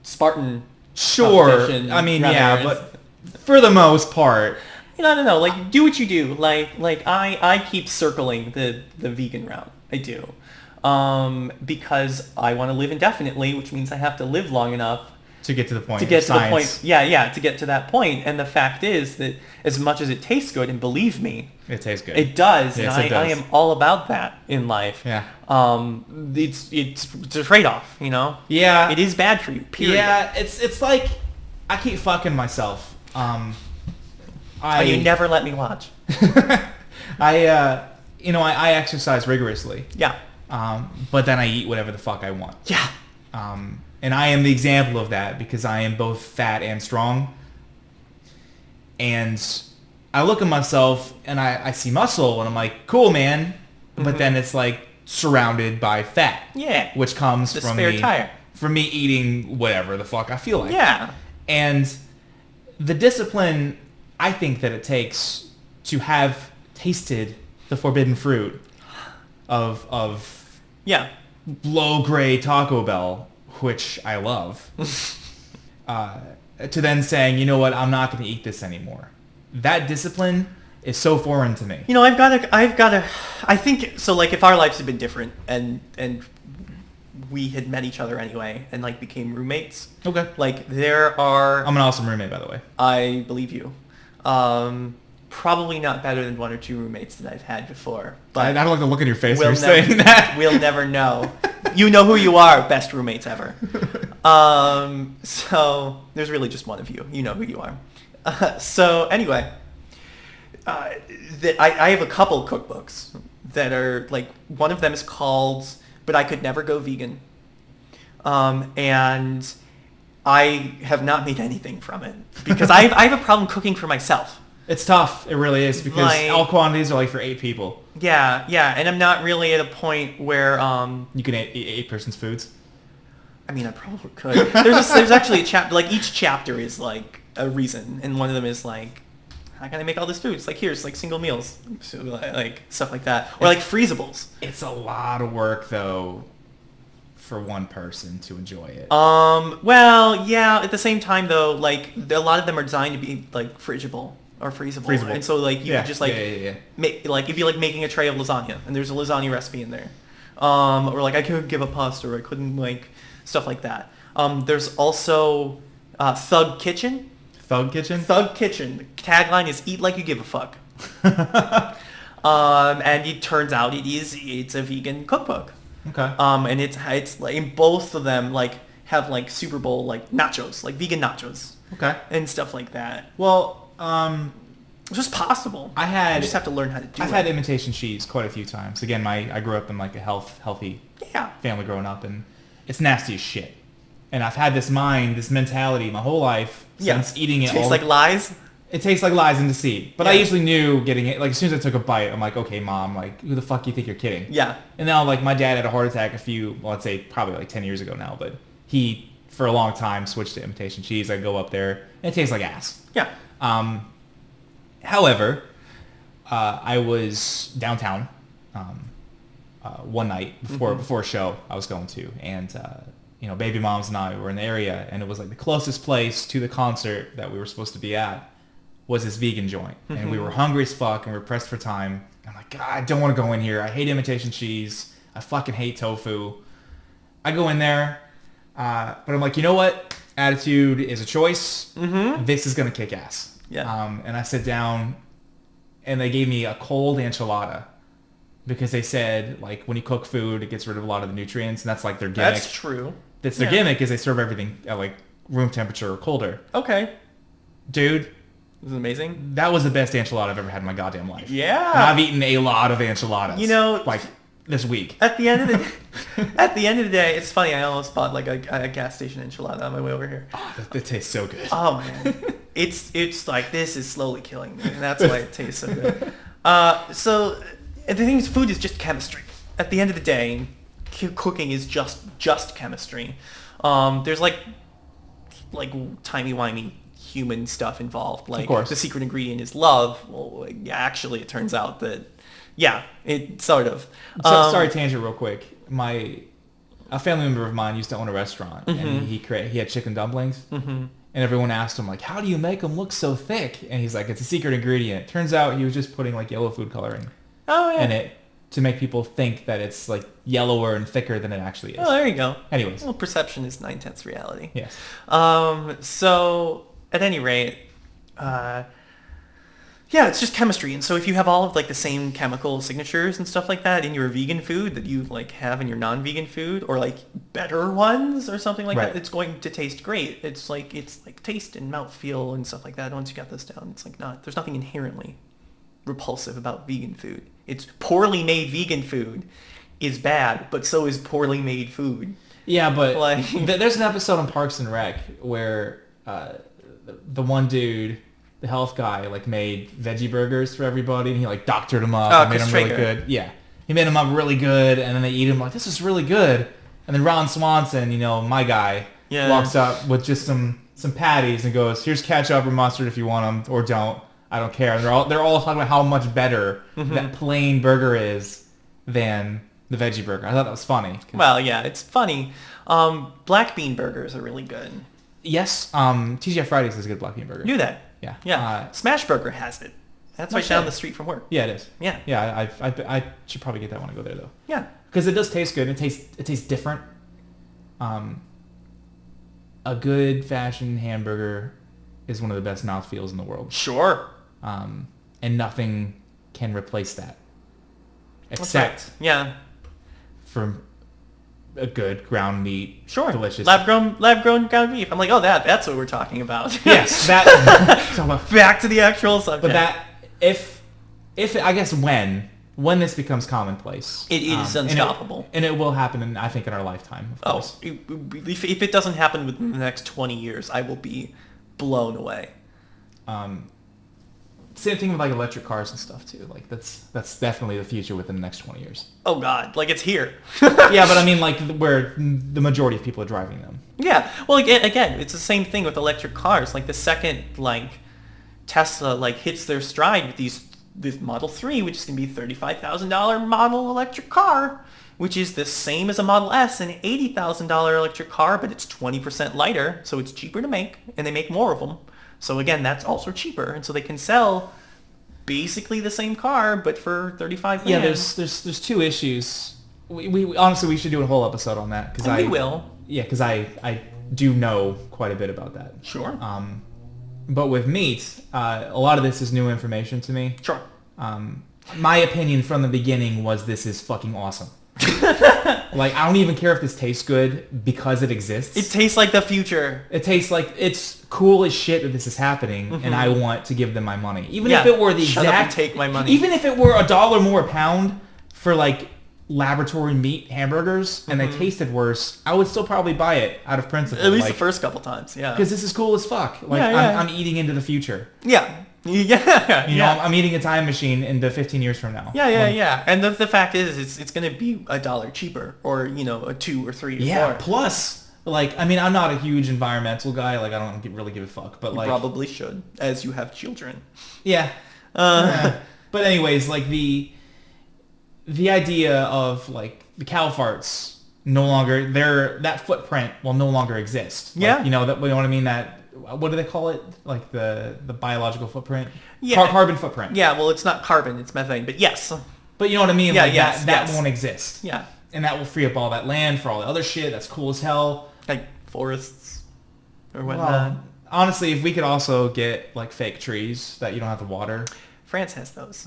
Spartan.
Sure. I mean, yeah, but for the most part.
I don't know. Like, do what you do. Like I keep circling the vegan route. I do. Because I want to live indefinitely, which means I have to live long enough
to get to the point.
To get to the point. Yeah, to get to that point. And the fact is that as much as it tastes good, and believe me,
it tastes good.
It does.
Yes,
and
it does.
I am all about that in life.
Yeah.
It's a trade-off,
Yeah.
It is bad for you, period.
Yeah, it's like I keep fucking myself.
You never let me watch.
I exercise rigorously.
Yeah.
But then I eat whatever the fuck I want.
Yeah.
And I am the example of that because I am both fat and strong. And I look at myself and I see muscle and I'm like, cool, man. But then it's like surrounded by fat.
Yeah.
Which comes
The
from
spare tire.
From me eating whatever the fuck I feel like.
Yeah.
And the discipline I think that it takes to have tasted the forbidden fruit of
Yeah.
low-grade Taco Bell, which I love, to then saying, you know what, I'm not going to eat this anymore. That discipline is so foreign to me.
You know, I've got to, I think, so like if our lives had been different and we had met each other anyway and like became roommates.
Okay.
Like there are...
I'm an awesome roommate, by the way.
I believe you. Probably not better than one or two roommates that I've had before. But
I don't like the look in your face when you're saying that.
We'll never know. You know who you are, best roommates ever. So there's really just one of you. You know who you are. So anyway, I have a couple cookbooks that are like, one of them is called But I Could Never Go Vegan. And I have not made anything from it because I have a problem cooking for myself.
It's tough. It really is because
Like,
all quantities are like for 8 people.
Yeah, and I'm not really at a point where
you can eat 8 persons' foods.
I mean, I probably could. There's actually a chapter, like each chapter is like a reason, and one of them is like, how can I make all this food? It's like, here's like single meals, so, like stuff like that, or like freezables.
It's a lot of work though for one person to enjoy it.
Well, yeah. At the same time though, like a lot of them are designed to be like fridgeable or freezable. And so like you could just like make, like it'd be like making a tray of lasagna, and there's a lasagna recipe in there. Or like I couldn't give up pasta, or I couldn't like stuff like that. There's also Thug Kitchen.
Thug Kitchen?
Thug Kitchen. The tagline is "Eat like you give a fuck." And it turns out it's a vegan cookbook.
Okay.
And it's like, in both of them like have like Super Bowl like nachos, like vegan nachos.
Okay.
And stuff like that.
Well,
It's just possible.
you
just have to learn how to do it.
I've had imitation cheese quite a few times. Again, I grew up in like a healthy family growing up, and it's nasty as shit. And I've had this mentality my whole life since eating it.
It tastes like lies.
It tastes like lies and deceit. But I usually knew getting it, like as soon as I took a bite, I'm like, okay, Mom, like who the fuck you think you're kidding?
Yeah.
And now like my dad had a heart attack let's say probably like 10 years ago now, but he for a long time switched to imitation cheese. I go up there and it tastes like ass.
Yeah.
However, I was downtown one night before a show I was going to, and baby moms and I were in the area, and it was like the closest place to the concert that we were supposed to be at was this vegan joint, and we were hungry as fuck, and we were pressed for time. I'm like, God, I don't want to go in here. I hate imitation cheese. I fucking hate tofu. I go in there, but I'm like, you know what? Attitude is a choice. This is gonna kick ass.
Yeah.
And I sit down, and they gave me a cold enchilada because they said like when you cook food, it gets rid of a lot of the nutrients, and that's like their gimmick.
That's true.
That's their gimmick, is they serve everything at like room temperature or colder.
Okay.
Dude.
This is amazing.
That was the best enchilada I've ever had in my goddamn life.
Yeah.
And I've eaten a lot of enchiladas. Like this week.
At the end of the day, it's funny. I almost bought like a gas station enchilada on my way over here.
Oh, that tastes so good.
Oh man, it's like this is slowly killing me, and that's why it tastes so good. So the thing is, food is just chemistry. At the end of the day, cooking is just chemistry. There's like timey-wimey human stuff involved. Like, of course, the secret ingredient is love. Well, actually, it turns out that, it sort of.
Sorry, tangent real quick. A family member of mine used to own a restaurant, and he had chicken dumplings, and everyone asked him, like, how do you make them look so thick? And he's like, it's a secret ingredient. Turns out he was just putting, like, yellow food coloring in it to make people think that it's, like, yellower and thicker than it actually is.
Oh, there you go.
Anyways.
Well, perception is 9/10 reality.
Yes.
So, at any rate, it's just chemistry. And so if you have all of like the same chemical signatures and stuff like that in your vegan food that you like have in your non-vegan food, or like better ones or something like that, it's going to taste great. It's like taste and mouthfeel and stuff like that. Once you got this down, it's like there's nothing inherently repulsive about vegan food. It's poorly made vegan food is bad, but so is poorly made food.
Yeah, but
Like-
there's an episode on Parks and Rec where the one dude, the health guy, like made veggie burgers for everybody, and he like doctored them up and made them really good. Yeah, he made them up really good, and then they eat them like, this is really good. And then Ron Swanson, my guy, walks up with just some patties and goes, here's ketchup or mustard if you want them, or don't. I don't care. And they're all talking about how much better that plain burger is than the veggie burger. I thought that was funny.
Well, yeah, it's funny. Black bean burgers are really good.
Yes, TGI Fridays is a good black bean burger.
Knew that.
Yeah.
Yeah. Smash Burger has it. That's right down the street from work.
Yeah, it is.
Yeah.
Yeah, I should probably get that when I go there though.
Yeah.
Because it does taste good. It tastes different. A good fashioned hamburger is one of the best mouthfeels in the world.
Sure.
And nothing can replace that. Except for a good ground meat.
Sure.
Delicious.
Lab grown ground beef. I'm like, oh, that's what we're talking about.
Yes.
Back to the actual subject.
But that, if I guess when this becomes commonplace.
It is unstoppable.
And it will happen, I think, in our lifetime, of course.
If it doesn't happen within the next 20 years, I will be blown away.
Same thing with like electric cars and stuff too. Like that's definitely the future within the next 20 years.
Oh God, like it's here.
Yeah, but I mean like where the majority of people are driving them.
Yeah. Well, again, it's the same thing with electric cars. Like the second like Tesla like hits their stride with this Model 3, which is going to be $35,000 model electric car, which is the same as a Model S, an $80,000 electric car, but it's 20% lighter, so it's cheaper to make, and they make more of them. So again, that's also cheaper, and so they can sell basically the same car, but for $35,000.
Yeah, there's two issues. We honestly we should do a whole episode on that because
we will.
Yeah, because I do know quite a bit about that.
Sure.
But with meat, a lot of this is new information to me.
Sure.
My opinion from the beginning was this is fucking awesome. Like, I don't even care if this tastes good because it exists.
It tastes like the future.
It tastes like it's cool as shit that this is happening, and I want to give them my money. Even if it were the
Shut
exact...
up and take my money.
Even if it were $1 more a pound for, like, laboratory meat hamburgers, and they tasted worse, I would still probably buy it out of principle.
At least the first couple times, yeah.
Because this is cool as fuck. Like, I'm eating into the future.
Yeah. Yeah.
You know, I'm eating a time machine into 15 years from now.
Yeah. And the fact is, it's going to be $1 cheaper, or, a 2 or 3 or 4.
Plus, like, I mean, I'm not a huge environmental guy. Like, I don't really give a fuck. But,
you
like...
probably should, as you have children.
Yeah. But anyways, like, the idea of, like, the cow farts no longer... that footprint will no longer exist. Like,
Yeah.
You know what I mean? That... What do they call it? Like the biological footprint?
Yeah.
Carbon footprint.
Yeah, well, it's not carbon, it's methane, but yes.
But you know what I mean?
Yeah,
like
yes,
that won't exist.
Yeah.
And that will free up all that land for all the other shit. That's cool as hell.
Like forests or whatnot.
Well, honestly, if we could also get like fake trees that you don't have to water.
France has those.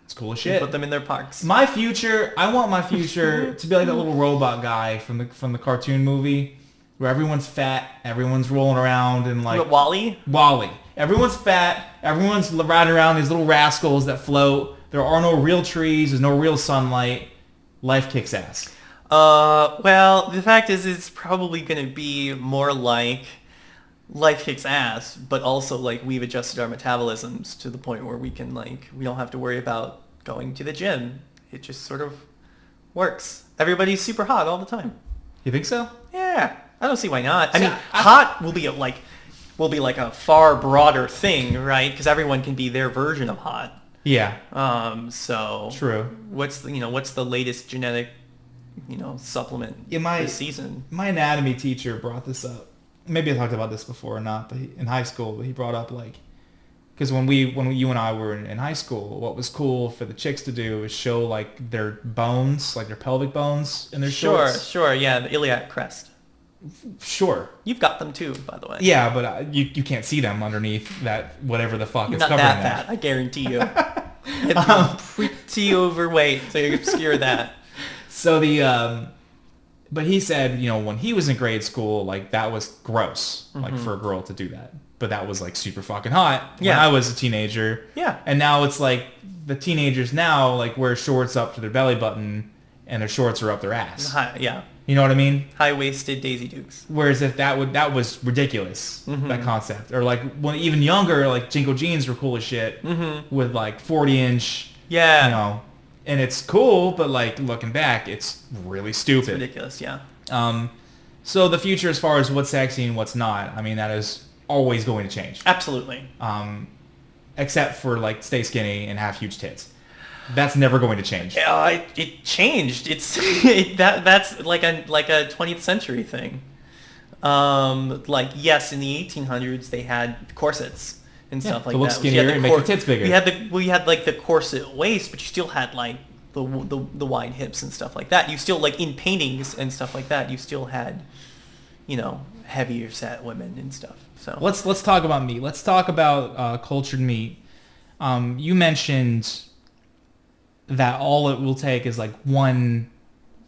It's cool as
You
shit.
put them in their parks.
I want my future to be like that little robot guy from the cartoon movie. Where everyone's fat, everyone's rolling around and like...
Wall-E?
Wall-E. Everyone's fat, everyone's riding around these little rascals that float. There are no real trees, there's no real sunlight. Life kicks ass.
Well, the fact is it's probably going to be more like life kicks ass, but also like we've adjusted our metabolisms to the point where we can we don't have to worry about going to the gym. It just sort of works. Everybody's super hot all the time.
You think so?
Yeah. I don't see why not. I mean, hot will be like a far broader thing, right? Because everyone can be their version of hot.
Yeah.
So
true.
What's the latest genetic, supplement this season?
My anatomy teacher brought this up. Maybe I talked about this before or not, but in high school, he brought up because when you and I were in high school, what was cool for the chicks to do is show like their bones, like their pelvic bones in their shorts.
Sure, yeah, the iliac crest.
Sure.
You've got them too, by the way.
Yeah, but you can't see them underneath that whatever the fuck
You're
is
not
covering
that
that.
fat, I guarantee you. You're pretty overweight, so you obscure that.
So but he said, when he was in grade school, like that was gross, like for a girl to do that. But that was like super fucking hot when I was a teenager.
Yeah.
And now it's like the teenagers now like wear shorts up to their belly button and their shorts are up their ass.
Yeah.
You know what I mean?
High-waisted Daisy Dukes.
Whereas if that was ridiculous, that concept. Or like when even younger, like Jinko jeans were cool as shit with like 40-inch.
Yeah.
You know, and it's cool, but like looking back, it's really stupid.
It's ridiculous, yeah.
So the future, as far as what's sexy and what's not, I mean, that is always going to change.
Absolutely.
Except for like stay skinny and have huge tits. That's never going to change.
It changed. It's that's like a 20th century thing. Like yes, in the 1800s they had corsets and stuff like
to look
that.
Skinnier and make your tits bigger.
We had like the corset waist, but you still had like the wide hips and stuff like that. You still like in paintings and stuff like that. You still had, you know, heavier set women and stuff. So
let's talk about meat. Let's talk about cultured meat. You mentioned that all it will take is like one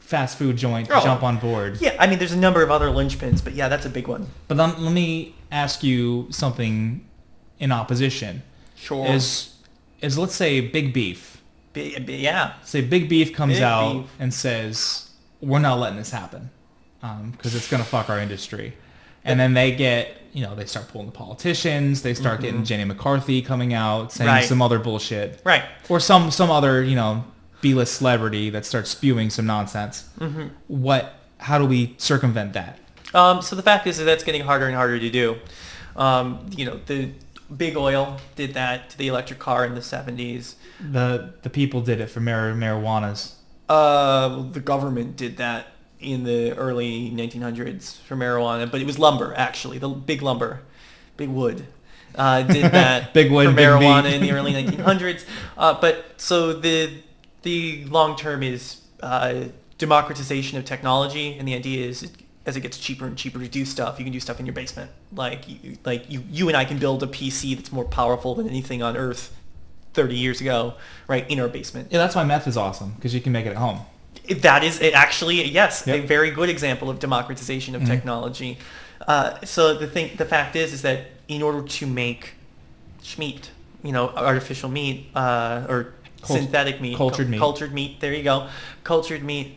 fast food joint to jump on board.
Yeah, I mean, there's a number of other linchpins, but yeah, that's a big one.
But let me ask you something in opposition.
Sure.
Is let's say Big Beef.
Yeah.
Say Big Beef comes out and says, we're not letting this happen because it's going to fuck our industry. And then they get, you know, they start pulling the politicians. They start getting Jenny McCarthy coming out saying some other bullshit.
Right.
Or some other, you know, B-list celebrity that starts spewing some nonsense. How do we circumvent that?
So the fact is that that's getting harder and harder to do. You know, the Big Oil did that to the electric car in the 70s.
The people did it for marijuanas.
The government did that in the early 1900s for marijuana, but it was lumber, actually. The big lumber, big wood, did that
big wood,
for
big
marijuana
meat.
in the early 1900s. But so the long term is democratization of technology, and the idea is as it gets cheaper and cheaper to do stuff, you can do stuff in your basement. Like you and I can build a PC that's more powerful than anything on Earth 30 years ago, right, in our basement.
Yeah, that's why meth is awesome, because you can make it at home.
That is actually, yes, a very good example of democratization of technology. So the fact is that in order to make meat, you know, artificial meat or synthetic meat,
cultured meat,
there you go, cultured meat,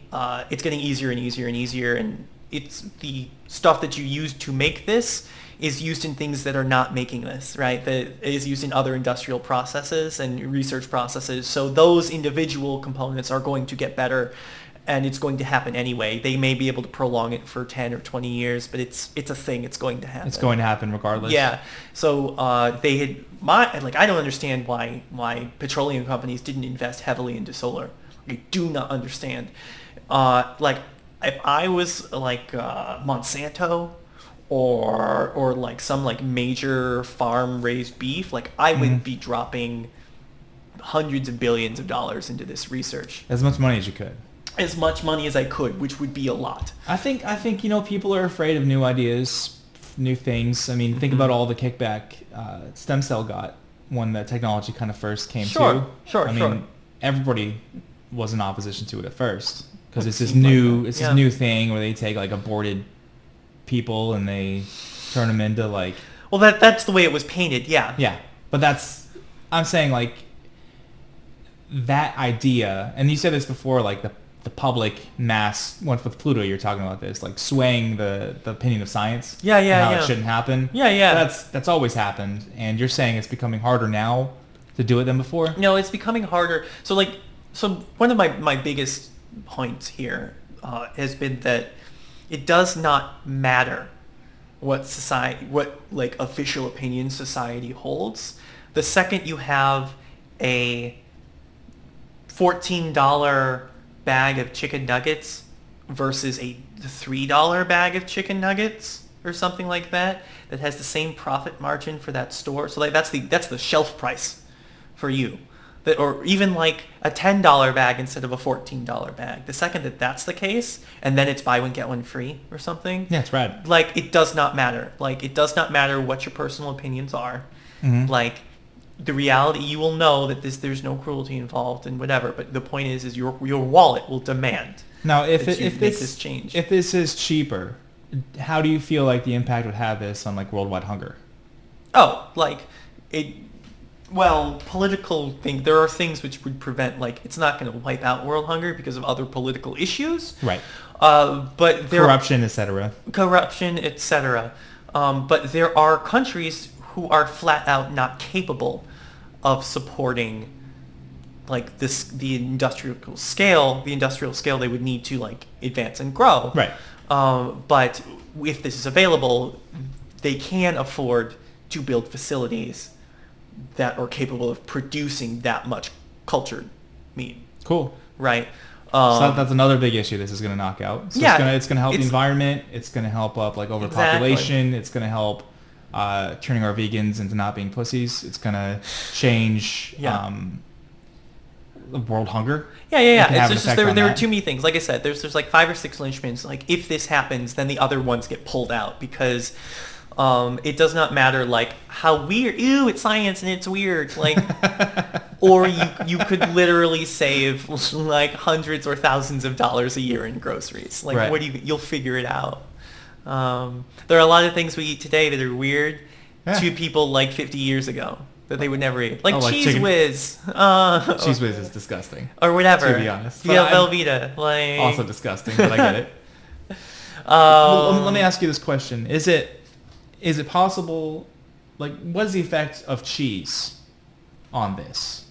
it's getting easier and easier and easier, and it's the stuff that you use to make this is used in things that are not making this, right? That is used in other industrial processes and research processes. So those individual components are going to get better, and it's going to happen anyway. They may be able to prolong it for 10 or 20 years, but it's a thing. It's going to happen.
It's going to happen regardless.
Yeah. So I don't understand why petroleum companies didn't invest heavily into solar. I do not understand. Like if I was like Monsanto, or like some like major farm raised beef, like I would be dropping hundreds of billions of dollars into this research.
As much money as you could.
As much money as I could, which would be a lot.
I think you know, people are afraid of new ideas, new things. I mean, think about all the kickback stem cell got when the technology kind of first came to. I mean, everybody was in opposition to it at first because it's this new new thing where they take like aborted people and they turn them into like,
well, that's the way it was painted.
But I'm saying like that idea, and you said this before, like the public mass went with Pluto, you're talking about this, like swaying the opinion of science, how it shouldn't happen. That's always happened, and you're saying it's becoming harder now to do it than before.
No, it's becoming harder. So one of my biggest points here has been that it does not matter what like official opinion society holds. The second you have a $14 bag of chicken nuggets versus a $3 bag of chicken nuggets or something like that has the same profit margin for that store. So like that's the shelf price for you. Or even like a $10 bag instead of a $14 bag. The second that's the case, and then it's buy one get one free or something.
Yeah, it's rad.
Like it does not matter. Like it does not matter what your personal opinions are. Like the reality, you will know that there's no cruelty involved and whatever. But the point is your wallet will demand.
Now, if
this change,
if this is cheaper, how do you feel like the impact would have this on like worldwide hunger?
Oh, like it. well, political thing. There are things which would prevent, like, it's not going to wipe out world hunger because of other political issues.
Right.
But there
Corruption, etc.
Corruption, etc. But there are countries who are flat out not capable of supporting, like, the industrial scale they would need to, like, advance and grow.
Right.
But if this is available, they can afford to build facilities that are capable of producing that much cultured meat.
Cool.
Right.
So that's another big issue this is going to knock out. So
yeah,
it's going to help the environment. It's going to help up like overpopulation. Exactly. It's going to help turning our vegans into not being pussies. It's going to change world hunger.
Yeah. It's just there are too many things. Like I said, there's like 5 or 6 linchpins. Like if this happens, then the other ones get pulled out because it does not matter like how weird. Ew, it's science and it's weird. Like, or you could literally save like hundreds or thousands of dollars a year in groceries. Like,
right.
You'll figure it out. There are a lot of things we eat today that are weird to people like 50 years ago that they would never eat. Like Cheese chicken. Whiz.
Cheese Whiz is disgusting.
Or whatever.
To be honest.
Via Velveeta. Like...
Also disgusting, but I get it. Well, let me ask you this question. Is it possible, like, what is the effect of cheese on this?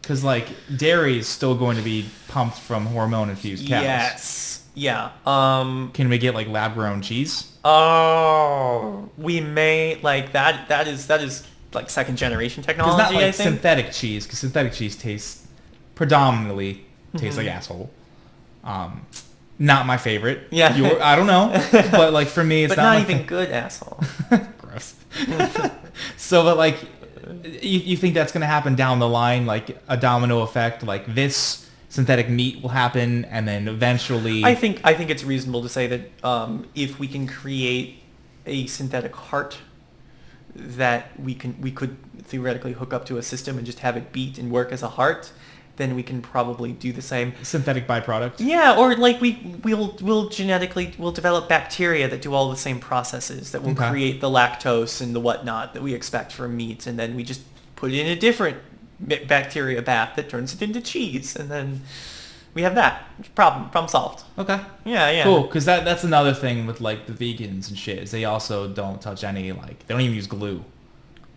Because, like, dairy is still going to be pumped from hormone-infused cows.
Yes. Yeah.
Can we get, like, lab-grown cheese?
Oh, we may, like, that is like, second-generation technology,
not, like,
I think.
synthetic cheese, because synthetic cheese predominantly tastes like asshole. Not my favorite.
Yeah.
I don't know. But, like, for me, it's
but
not
even good asshole.
Gross. So, but, like, you think that's going to happen down the line, like a domino effect, like this synthetic meat will happen, and then eventually...
I think it's reasonable to say that if we can create a synthetic heart that we could theoretically hook up to a system and just have it beat and work as a heart, then we can probably do the same.
Synthetic byproduct.
Yeah, or like we'll develop bacteria that do all the same processes that will create the lactose and the whatnot that we expect from meat, and then we just put it in a different bacteria bath that turns it into cheese, and then we have that problem solved.
Okay.
Yeah.
Cool, because that's another thing with like the vegans and shit is they also don't touch any like they don't even use glue,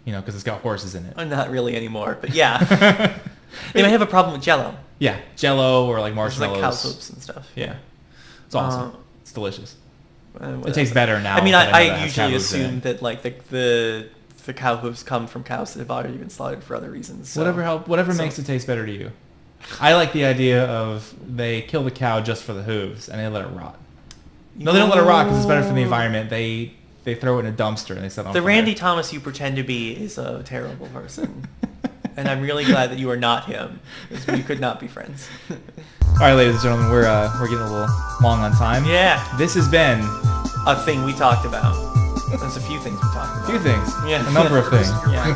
because it's got horses in it.
Not really anymore, but yeah. They might have a problem with Jell-O.
Yeah, Jell-O or like marshmallows.
Like cow hooves and stuff.
Yeah. It's awesome. It's delicious.
It
tastes better now.
I mean, I usually assume that like the cow hooves come from cows that have already been slaughtered for other reasons. So.
Whatever makes it taste better to you. I like the idea of they kill the cow just for the hooves and they let it rot. No, they don't let it rot because it's better for the environment. They throw it in a dumpster and they set it on fire.
The Randy Thomas you pretend to be is a terrible person. And I'm really glad that you are not him, because we could not be friends.
All right, ladies and gentlemen, we're getting a little long on time.
Yeah.
This has been
a thing we talked about. There's a few things we talked about.
A few things.
Yeah.
A number of things.
Yeah.